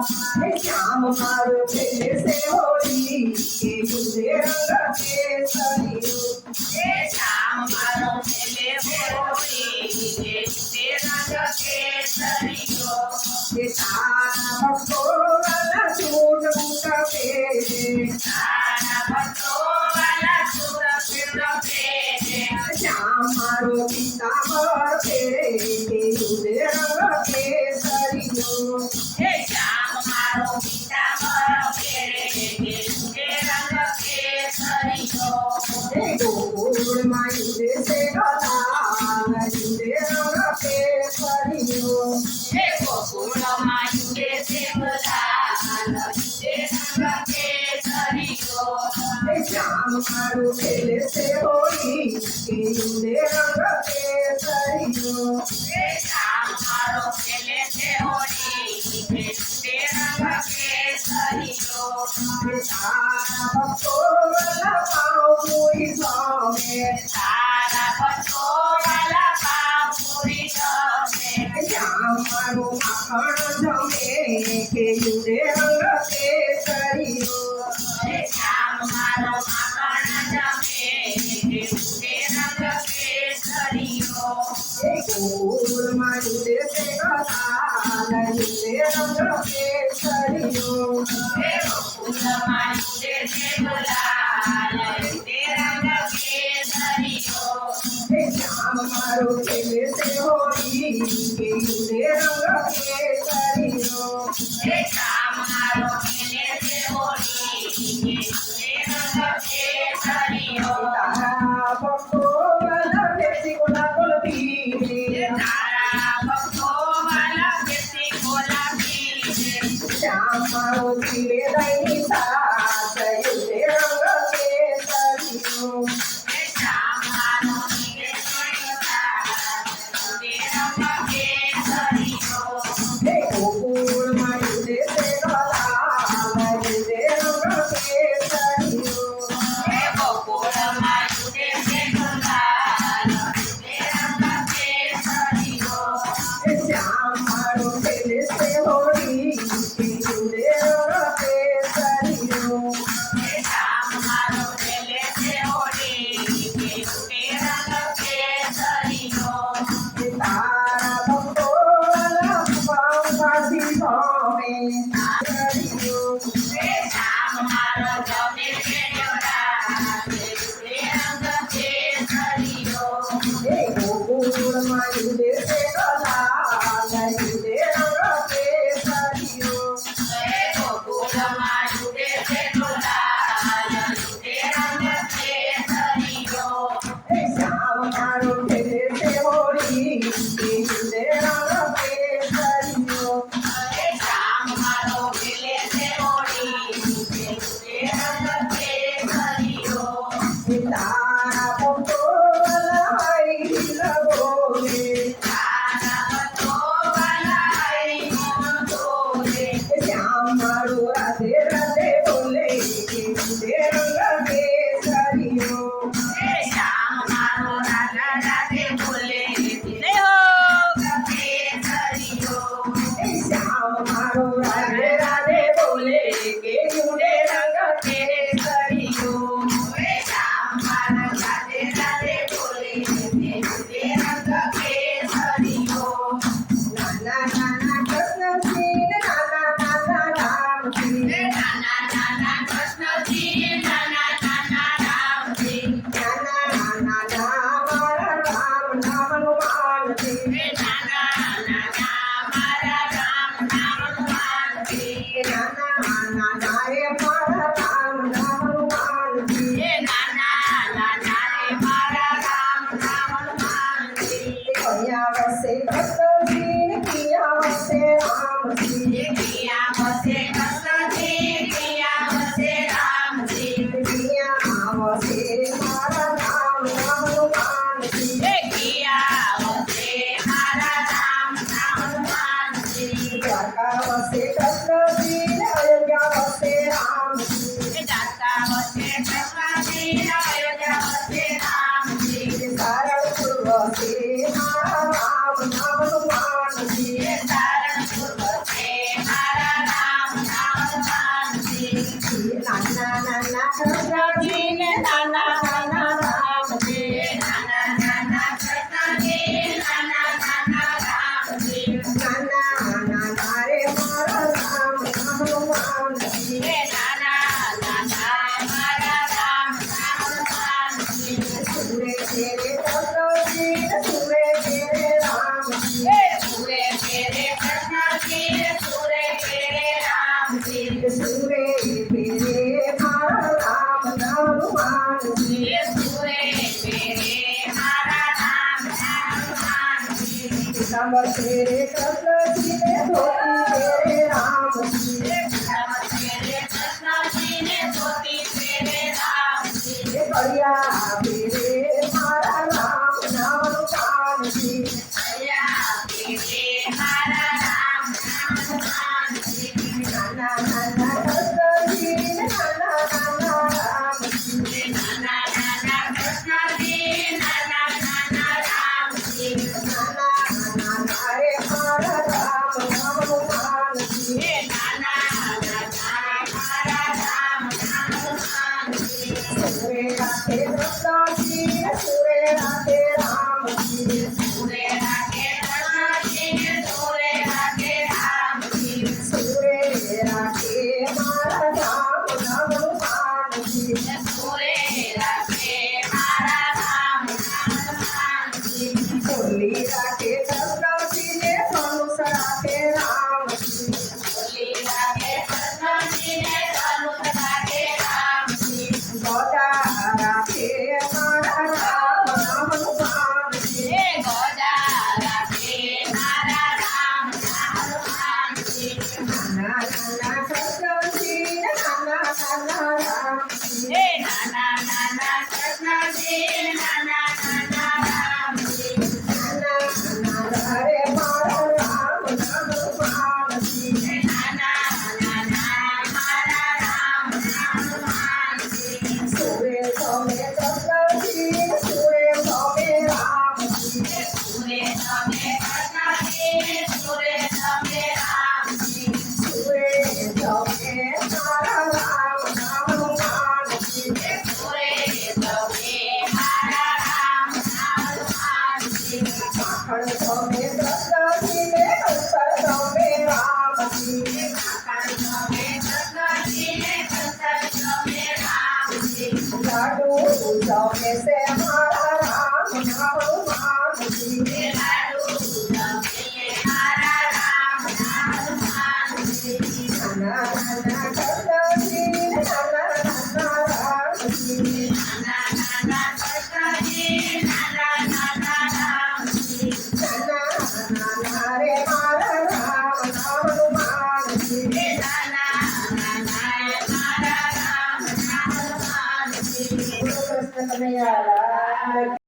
श्याम मारो खेले से होली के मुझे रंग केसरियो श्याम मारो खेले होली के मुझे रंग केसरियो तारा भक्तो वाला सूट बूट पे तारा भक्तो वाला सूट बूट पे श्याम मारो पीतांबर फेरे के मुझे रंग केसरियो श्याम मारो पीतांबर फेरे के मुझे रंग केसरियो गोकुल मायुदे से गला युदे रंग केसरियो गोकुल मायुदे से गला युदे रंग केसरियो श्याम मारो खेले से होली के युदे रंग केसरियो श्याम मारो खेले से होली के युदे रंग केसरियो तारा भक्तो वाला पाँव पूरी स्वामी तारा भक्तो वाला पाँव पूरी स्वामी श्याम मारो माखण जमे के युदे रंग केसरियो श्याम मारो माखण जमे के युदे रंग केसरियो गोकुल मायुदे से गला युदे रंग केसरियो गोकुल मायुदे से गला युदे रंग केसरियो श्याम मारो खेले से होली के युदे रंग केसरियो श्याम मारो खेले से होली के युदे रंग केसरियो तारा भक्तो वाला बेसी कोला कोलबी तारा भक्तो वाला बेसी गोलाबी श्याम मारो खिले दैनी साथ युदे रंग केसरियो श्याम मारो खेले से युदे रंग केसरियो गोकुल मायुदे से गला युदे रंग केसरियो गोकुल मायुदे से गला युदे रंग केसरियो श्याम मारो खेले से होली के युदे रंग केसरियो श्याम मारो खेले से होली के युदे रंग केसरियो तारा भक्तो वाला पाँव पासी स्वामी श्याम मारो जमे से जोड़ा युदे रंग केसरियो गोकुल मायुदे से गला युदे रंग केसरियो गोकुल मायुदे से गला युदे रंग केसरियो श्याम मारो खेले से होली के युदे रंग केसरियो श्याम मारो खेले से होली के युदे रंग केसरियो तारा भक्तो वाला हरि बोले तारा भक्तो वाला हरि बोले श्याम मारो राधे राधे बोले के युदे रंग केसरियो श्याम मारो राधा राधे बोले जय हो केसरियो श्याम मारो राधे राधे बोले के युदे रंग केसरियो श्याम मारो राधे राधे बोले युदे रंग केसरियो नाना नाना कृष्ण जी नाना नाना राम जी नाना नाना कृष्ण जी नाना नाना राम जी नाना नाना राम राम नाम हनुमान जी नाना नाना हमारा राम नाम हनुमान जी नाना नाना नारे मारा राम नाम हनुमान जी नाना नाना रे हमारा राम नाम हनुमान जी किया वसे कृष्ण जी किया वसे राम जी किया बसे कृष्ण जी किया बसे राम जी किया वसे मारा राम नाम हनुमान जी किया बसे हमारा राम नाम हनुमान जी द्वारका वसे कृष्ण जी अयोध्या वसे राम जी दाता बसे कृष्ण जी अयोध्या बसे राम जी सारणपुर वसे मारा राम नाम हनुमान जी सारणपुर बसे हमारा राम વસે રે કૃષ્ણજી ને ધોતી પહેરે રામજી વસે રે કૃષ્ણજી ને ધોતી પહેરે રામજી એ કળિયા પહેરે મારા રામ નામનું કાનજી કળિયા પહેરે મારા રામ નામનું કાનજી નાના નાના કૃષ્ણજી ને નાના નાના રામજી નાના નાના કૃષ્ણજી નાના નાના રામજી નાના નાના રે મારા રામ નામનું કાનજી હે નાના નાના મારા રામ નામનું કાનજી સુરે રાખે કૃષ્ણજી ને સુરે રાખે રામજી સુરે રાખે કૃષ્ણજી સુરે રાખે રામજી સુરે રાખે મારા રામ નામનું કાનજી સુરે રાખે મારા રામ નામનું કાનજી બોલી રાખે કૃષ્ણજી ને ધનુષ રાખે રામજી બોલી રાખે કૃષ્ણજી ને ધનુષ રાખે રામજી ગદા રાખે મારા રામ નામનું કાનજી હે ગોદા રાખે મારા રામ નામનું કાનજી નાના નાના કૃષ્ણજી ને નાના નાના રામજી હે નાના નાના કૃષ્ણજી નાના નાના રામજી નાના નાના રે મારા રામ નામનું કાનજી હે નાના નાના મારા રામ નામનું કાનજી સુરે તમે કૃષ્ણજી ને સુરે તમે રામજી સુરે તમે કૃષ્ણજી સુરે તમે રામજી સુરે તમે મારા રામ નામનું કાનજી સુરે તમે મારા રામ નામનું કાનજી માખણ તમે કૃષ્ણજી ને કંસર તમે રામજી માખણ તમે કૃષ્ણજી ને કંસર તમે રામજી લાડુ તમે સે મારા રામ નામનું કાનજી હે લાડુ તમે મારા રામ નામનું કાનજી નાના નાના કૃષ્ણજી ને નાના નાના રામજી નાના નાના કૃષ્ણજી નાના નાના રામજી નાના નાના રે મારા રામ નામનું કાનજી હે નાના નાના મારા રામ નામનું કાનજી કૃષ્ણ કનૈયા લાલ